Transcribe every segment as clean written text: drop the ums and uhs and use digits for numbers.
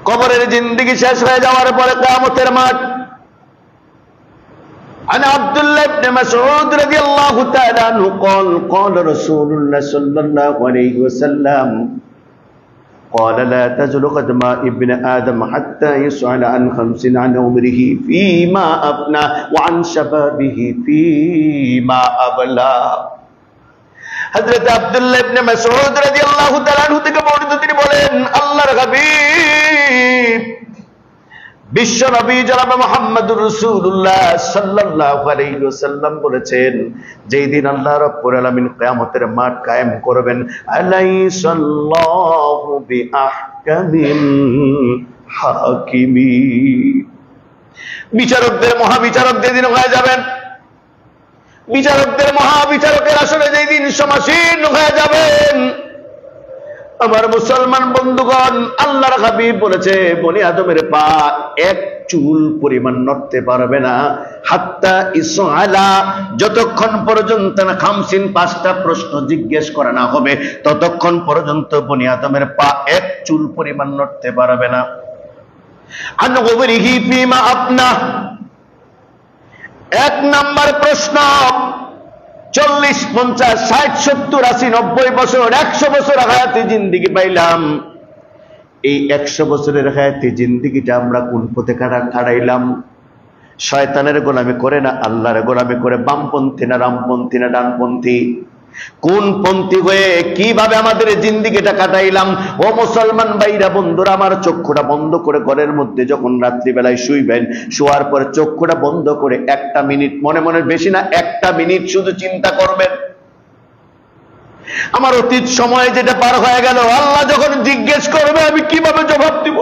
কবরের জিন্দেগি শেষ হয়ে যাওয়ার পরে কিয়ামতের মাঠ। عن عبد الله بن مسعود رضي الله تعالى عنه قال قال رسول الله صلى الله عليه وسلم قال لا تزل قدم ابن آدم حتى يسأل عن خمس عن عمره فيما أفنى وعن شبابه فيما أبلى হযরত আব্দুল্লাহ ইবনে মাসউদ রাদিয়াল্লাহু তাআলা আনহু থেকে বর্ণিত, তিনি বলেন আল্লাহর হাবিব বিশ্ব নবী জনাব মুহাম্মদুর রাসূলুল্লাহ সাল্লাল্লাহু আলাইহি ওয়াসাল্লাম বলেছেন, যেই দিন আল্লাহ রাব্বুল আলামিন কিয়ামতের মাঠ কায়েম করবেন, আলাইসাল্লাহু বিআহকামিল হাকিমিন, বিচারকদের মহাবিচারক যেদিন হয়ে যাবেন, বিচারকদের মহাবিচারকের আসলে যেই দিন সমাসীন হয়ে যাবেন, আমার মুসলমান বন্ধুগণ, আল্লাহর হাবিব বলেছে বনি আদমের পা এক চুল পরিমাণ নড়তে পারবে না, হাত্তা ইসআলা, যতক্ষণ পর্যন্ত না খামসিন, পাঁচটা প্রশ্ন জিজ্ঞেস করা না হবে ততক্ষণ পর্যন্ত বনি আদমের পা এক চুল পরিমাণ নড়তে পারবে না। আন গুবরিহি ফিমা আপনা, এক নাম্বার প্রশ্ন, 40, 50, 60, 70, 80, 90 বছর, 100 বছর হায়াতে জিন্দেগি পাইলাম, এই 100 বছরের হায়াতে জিন্দেগিটা আমরা কোন পথে কাটাইলাম? শয়তানের গোলামি করে না আল্লাহর গোলামি করে? বামপন্থী না রামপন্থী না ডানপন্থী? কোন পন্থী হয়ে কিভাবে আমাদের জিন্দেগিটা কাটাইলাম? ও মুসলমান ভাইরা বন্ধুরা, আমার চক্ষুটা বন্ধ করে ঘরের মধ্যে যখন রাত্রিবেলায় শুইবেন, শোয়ার পরে চক্ষুটা বন্ধ করে 1টা মিনিট, মনে মনে বেশি না, 1টা মিনিট শুধু চিন্তা করবেন, আমার অতীত সময়ে যেটা পার হয়ে গেল, আল্লাহ যখন জিজ্ঞেস করবে আমি কিভাবে জবাব দিব?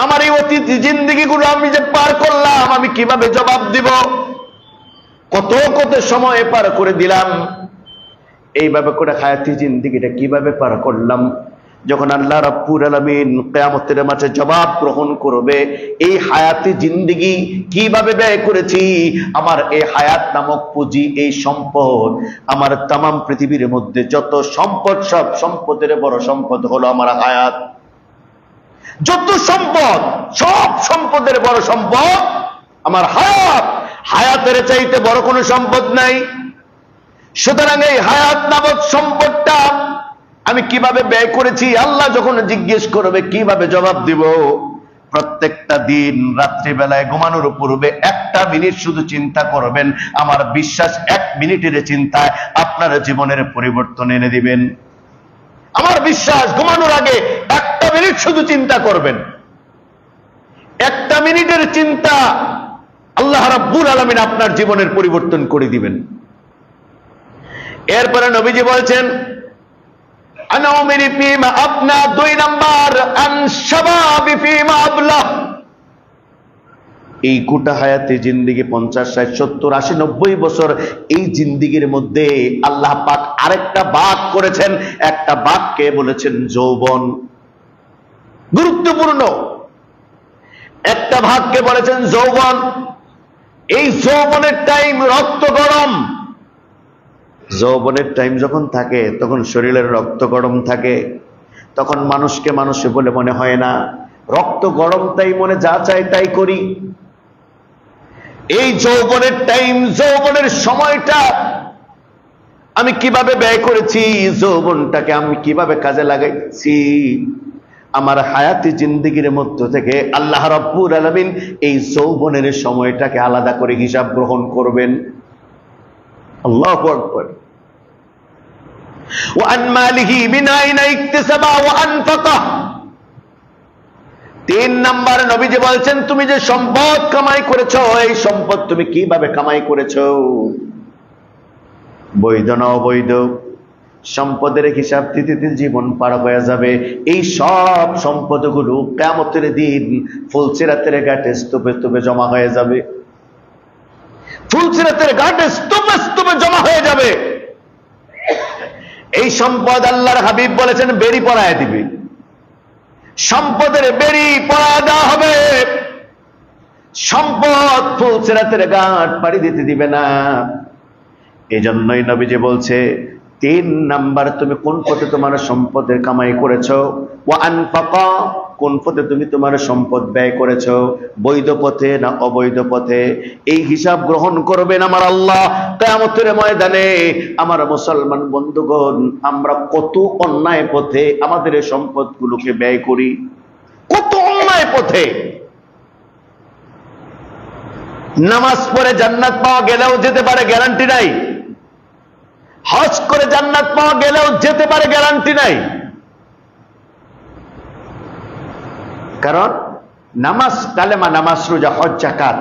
আমার এই অতীত জিন্দেগিগুলো আমি যে পার করলাম আমি কিভাবে জবাব দিব? কত কত সময় পার করে দিলাম, এইভাবে করে হায়াতি জিন্দেগিটা কিভাবে পার করলাম? যখন আল্লাহ রাব্বুল আলামিন কিয়ামতের মাঠে জবাব গ্রহণ করবে, এই হায়াতি জিন্দেগি কিভাবে ব্যয় করেছি, আমার এই হায়াত নামক পুঁজি, এই সম্পদ, আমার তামাম পৃথিবীর মধ্যে যত সম্পদ, সব সম্পদের বড় সম্পদ হলো আমার হায়াত। যত সম্পদ, সব সম্পদের বড় সম্পদ আমার হায়াত। হায়াতের চাইতে বড় কোনো সম্পদ নাই। সুতরাং এই হায়াত নামক সম্পদটা আমি কিভাবে ব্যয় করেছি, আল্লাহ যখন জিজ্ঞেস করবে কিভাবে জবাব দিব? প্রত্যেকটা দিন রাত্রিবেলায় ঘুমানোর পূর্বে 1টা মিনিট শুধু চিন্তা করবেন, আমার বিশ্বাস 1 মিনিটের চিন্তায় আপনার জীবনের পরিবর্তন এনে দিবেন। আমার বিশ্বাস ঘুমানোর আগে 1টা মিনিট শুধু চিন্তা করবেন, 1টা মিনিটের চিন্তা আল্লাহ রাব্বুল আলামিন আপনার জীবনের পরিবর্তন করে দিবেন। এরপরে নবীজি বলছেন আনা উমিরি ফিমা আপনা, 2 নাম্বার, আন শাবাবি ফিমা আবলা, এই গোটা হায়াতে জিন্দেগি 50, 60, 70, 80, 90 বছর, এই জিন্দেগির মধ্যে আল্লাহ পাক আরেকটা ভাগ করেছেন, একটা ভাগকে বলেছেন যৌবন। গুরুত্বপূর্ণ একটা ভাগকে বলেছেন যৌবন। এই যৌবনের টাইম রক্ত গরম। যৌবনের টাইম যখন থাকে তখন শরীরের রক্ত গরম থাকে, তখন মানুষকে মানুষ বলে মনে হয় না, রক্ত গরম তাই মনে যা চাই তাই করি। এই যৌবনের টাইম, যৌবনের সময়টা আমি কিভাবে ব্যয় করেছি, যৌবনটাকে আমি কিভাবে কাজে লাগাইছি, আমার হায়াতি জিন্দেগির মধ্য থেকে আল্লাহ রাব্বুল আলামিন এই যৌবনের সময়টাকে আলাদা করে হিসাব গ্রহণ করবেন। আল্লাহু আকবার। ওয়া আন মালিহি মিন আইনা ইকতাসাবা ওয়া আনফাকা, 3 নাম্বার নবীজি বলছেন তুমি যে সম্পদ কামাই করেছো, এই সম্পদ তুমি কিভাবে কামাই করেছো? বৈধ না অবৈধ সম্পদের হিসাব দিতে জীবন পার হয়ে যাবে। এই সব সম্পদগুলো কিয়ামতের দিন ফুলসিরাতের ঘাটে স্তূপে স্তূপে জমা হয়ে যাবে। ফুলসিরাতের ঘাটে স্তূপে স্তূপে জমা হয়ে যাবে। এই সম্পদ আল্লাহর হাবিব বলেছেন বেড়ি পরায় দিবে, সম্পদের বেড়ি পরায় দেওয়া হবে। সম্পদ ফুলসিরাতের ঘাট পাড়ি দিতে দিবে না। এই জন্যই নবীজি বলছে তিন নাম্বার, তুমি কোন পথে তোমার সম্পদের কামাই করেছো। ওয়া আনফাকা, কোন পথে তুমি তোমার সম্পদ ব্যয় করেছো, বৈধ পথে না অবৈধ পথে। এই হিসাব গ্রহণ করবেন আমার আল্লাহ কিয়ামতের ময়দানে। আমার মুসলমান বন্ধুগণ, আমরা কত অন্যায় পথে আমাদের এই সম্পদগুলোকে ব্যয় করি, কত অন্যায় পথে। নামাজ পড়ে জান্নাত পাওয়া গেলেও যেতে পারে, গ্যারান্টি নাই। হজ করে জান্নাত পাওয়া গেলেও যেতে পারে, গ্যারান্টি নাই। কারণ নামাজ, কালেমা, নামাজ, রোজা, হজ, যাকাত,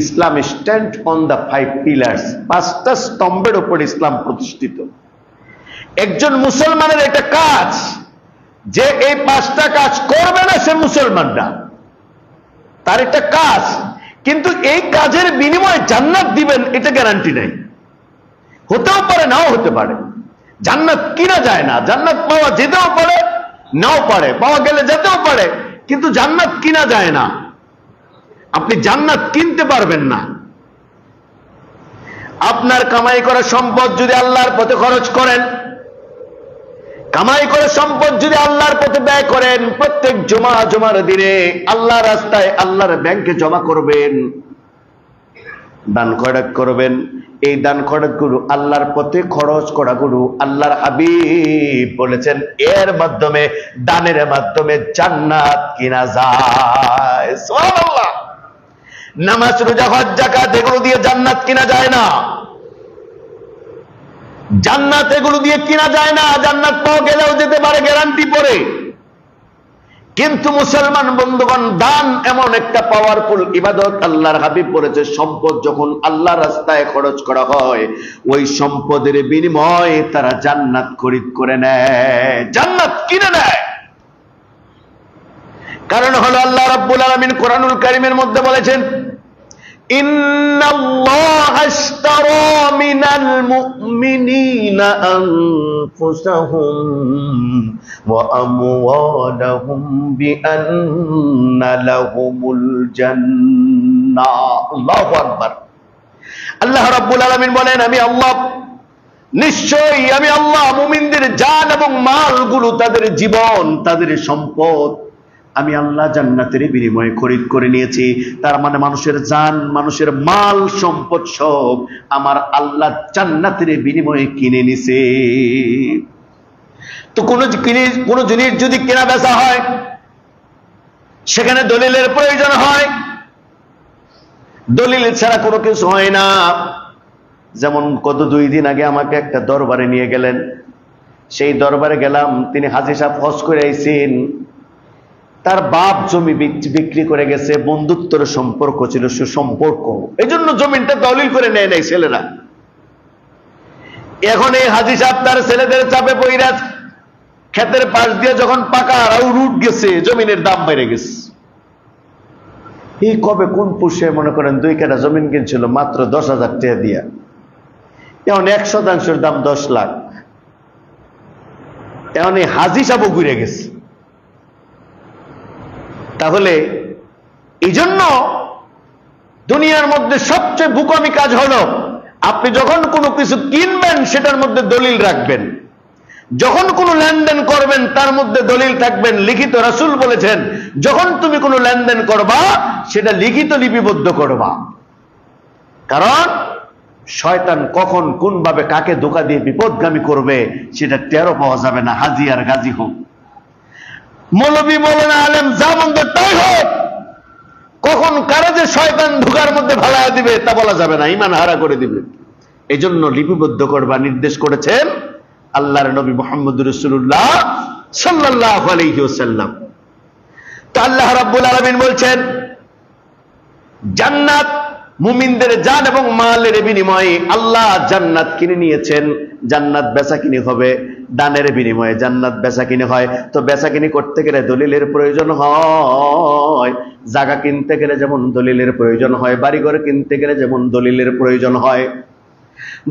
ইসলাম স্ট্যান্ড অন দ্য 5 পিলার্স, 5টা স্তম্ভের উপর ইসলাম প্রতিষ্ঠিত। একজন মুসলমানের একটা কাজ, যে এই 5টা কাজ করবে না সে মুসলমান না, তার একটা কাজ। কিন্তু এই কাজের বিনিময়ে জান্নাত দিবেন এটা গ্যারান্টি নাই। হতেও পারে, নাও হতে পারে। জান্নাত কিনা যায় না, জান্নাত পাওয়া যেতেও পারে, নাও পারে, পাওয়া গেলে যেতেও পারে, কিন্তু জান্নাত কিনা যায় না। আপনি জান্নাত কিনতে পারবেন না। আপনার কামাই করা সম্পদ যদি আল্লাহর পথে খরচ করেন, কামাই করে সম্পদ যদি আল্লাহর পথে ব্যয় করেন, প্রত্যেক জুমার দিনে আল্লাহর রাস্তায় আল্লাহর ব্যাংকে জমা করবেন, দান খয়রাত করবেন। এই দান খয়রাতগুলো আল্লাহর পথে খরচ করাগুলো আল্লাহর হাবিব বলেছেন এর মাধ্যমে, দানের মাধ্যমে জান্নাত কিনা যায়। সুবহানাল্লাহ। নামাজ, রোজা, হজ, যাকাত এগুলো দিয়ে জান্নাত কিনা যায় না। জান্নাত এগুলো দিয়ে কিনা যায় না। জান্নাত পাওয়া গেলেও যেতে পারে, গ্যারান্টি পড়ে। কিন্তু মুসলমান বন্ধুগণ, দান এমন একটা পাওয়ারফুল ইবাদত, আল্লাহর হাবিব বলেছে সম্পদ যখন আল্লাহর রাস্তায় খরচ করা হয়, ওই সম্পদের বিনিময়ে তারা জান্নাত খরিদ করে নেয়, জান্নাত কিনে নেয়। কারণ হলো আল্লাহ রাব্বুল আলামিন কোরআনুল কারীমের মধ্যে বলেছেন, ইন্নাল্লাহা আশতারা মিনাল মুমিনিনা আনফুসাহুম ওয়া আমওয়ালাহুম বিআন্না লাহুমুল জান্নাহ। আল্লাহু আকবার। আল্লাহ রাব্বুল আলামিন বলেন, আমি আল্লাহ, নিশ্চয়ই আমি আল্লাহ মুমিনদের জান এবং মালগুলো, তাদের জীবন, তাদের সম্পদ আমি আল্লাহ জান্নাতের বিনিময়ে খরিদ করে নিয়েছি। তার মানে মানুষের জান, মানুষের মাল, সম্পদ সব আমার আল্লাহ জান্নাতের বিনিময়ে কিনে নিছে। তো কোন জিনিস যদি কেনা বেচা হয়, সেখানে দলিলের প্রয়োজন হয়। দলিল ছাড়া কোনো কিছু হয় না। যেমন গত 2 দিন আগে আমাকে একটা দরবারে নিয়ে গেলেন। সেই দরবারে গেলাম, তিনি হাজী সাহেব হজ করে আইছেন। তার বাপ জমি বিক্রি করে গেছে, বন্ধুত্বের সম্পর্ক ছিল, সুসম্পর্ক, এই জন্য জমিনটা দলিল করে নেয় নাই ছেলেরা। এখন এই হাজী সাহেব তার ছেলেদের চাপে পইরা ক্ষেতের পাশ দিয়ে যখন পাকা রুট গেছে, জমিনের দাম বেড়ে গেছে। এই কবে কোন পুষে মনে করেন 2 কাঠা জমিন কিনছিল মাত্র 10,000 টাকা দিয়া, এখন 1% দাম 10 লাখ। এখন এই হাজী সাহেবও ঘুরে গেছে। তাহলে এই জন্য দুনিয়ার মধ্যে সবচেয়ে বোকামি কাজ হলো, আপনি যখন কোনো কিছু কিনবেন সেটার মধ্যে দলিল রাখবেন, যখন কোনো লেনদেন করবেন তার মধ্যে দলিল থাকবেন, লিখিত। রাসূল বলেছেন, যখন তুমি কোনো লেনদেন করবা সেটা লিখিত, লিপিবদ্ধ করবা। কারণ শয়তান কখন কোন ভাবে কাকে ধোঁকা দিয়ে বিপদগামী করবে সেটা টেরও পাওয়া যাবে না। হাজী আর গাজী হোক, মৌলবী, মৌলানা, আলেম, যা মন্দ তাই হোক, কখন কারে যে শয়তান ধোঁকার মধ্যে ফালাইয়া দিবে তা বলা যাবে না, ঈমান হারা করে দিবে। এই জন্য লিপিবদ্ধ করবা নির্দেশ করেছেন আল্লাহর নবী মুহাম্মদুর রাসূলুল্লাহ সাল্লাল্লাহু আলাইহি ওয়াসাল্লাম। তো আল্লাহ রাব্বুল আলামিন বলছেন, জান্নাত মুমিনদের জান এবং মালের বিনিময়ে আল্লাহ জান্নাত কিনে নিয়েছেন। জান্নাত বেচাকিনি হবে, দানের বিনিময়ে জান্নাত বেচাকিনি হয়। তো বেচাকিনি করতে গেলে দলিলের প্রয়োজন হয়, জায়গা কিনতে গেলে যেমন দলিলের প্রয়োজন হয়, বাড়িঘর কিনতে গেলে যেমন দলিলের প্রয়োজন হয়।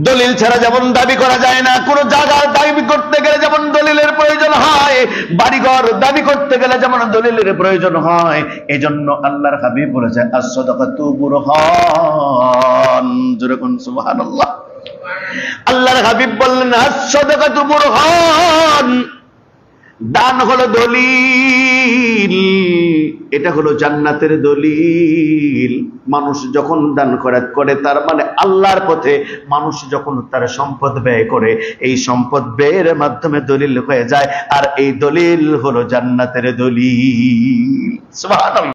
দলিল ছাড়া যেমন দাবি করা যায় না, কোন জায়গার দাবি করতে গেলে যেমন দলিলের প্রয়োজন হয়, বাড়িঘর দাবি করতে গেলে যেমন দলিলের প্রয়োজন হয়। এজন্য আল্লাহর হাবিব বলেছে, আস-সাদাকাতু বুরহান। জোরে কোন সুবহানাল্লাহ। আল্লাহর হাবিব বললেন, আস-সাদাকাতু বুরহান, দান হলো দলিল, এটা হলো জান্নাতের দলিল। মানুষ যখন দান করে তার মানে আল্লাহর পথে মানুষ যখন তার সম্পদ ব্যয় করে, এই সম্পদ ব্যয়ের মাধ্যমে দলিল হয়ে যায়, আর এই দলিল হলো জান্নাতের দলিল। সুবহানাল্লাহ।